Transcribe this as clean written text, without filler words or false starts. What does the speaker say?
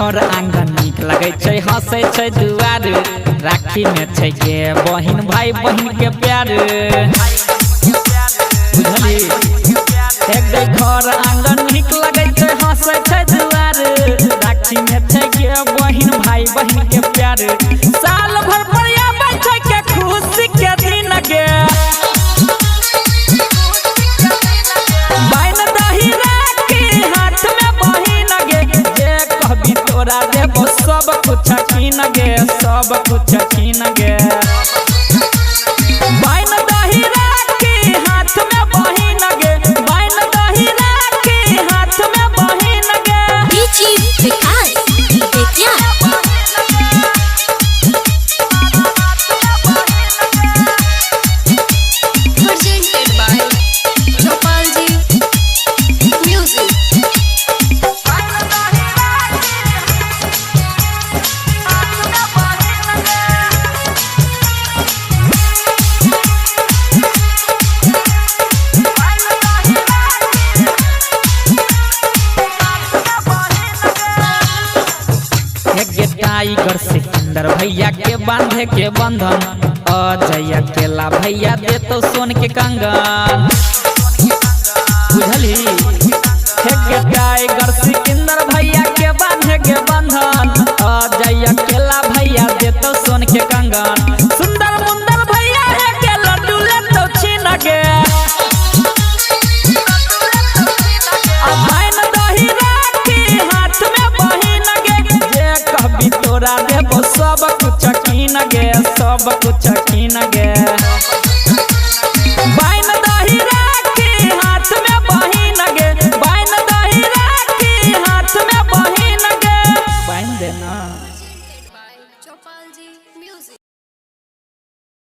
घर आंगन नीक लगे छै हंसे छै दुआर राखी में छै के बहिन भाई बहिन के प्यार बुझली एक दे घर आंगन नीक लगे छै हंसे छै दुआर राखी में छै के बहिन भाई बहिन के प्यार साल भर पर आबै छै के खुशी के दिन गे बाइन दही राखी हाथ में बहिन गे जे कहबी तोरा देबो सब कुछ कीन गे सब कुछ कीन गे बाइन दही राखी हाथ में बहिन गे बाइन दही राखी हाथ में बहिन गे बीची Vikas Bettiah presented by Gopalji Music. Tiger Sikandar भैया के बांधे के बंधन अजय अकेला भैया दे तो सोन के कंगन बुझली टाइगर सिकंदर भैया के बांधे के बंधन अजय अकेला भैया दे तो सोन के कंगन सुंदर मुंदर भैया के लड्डू ले तो छीन गे बाइन दही राखी हाथ में बहिन गे जे कहबी तोरा देबो सब कुछ कीन गे सब कुछ कीन गे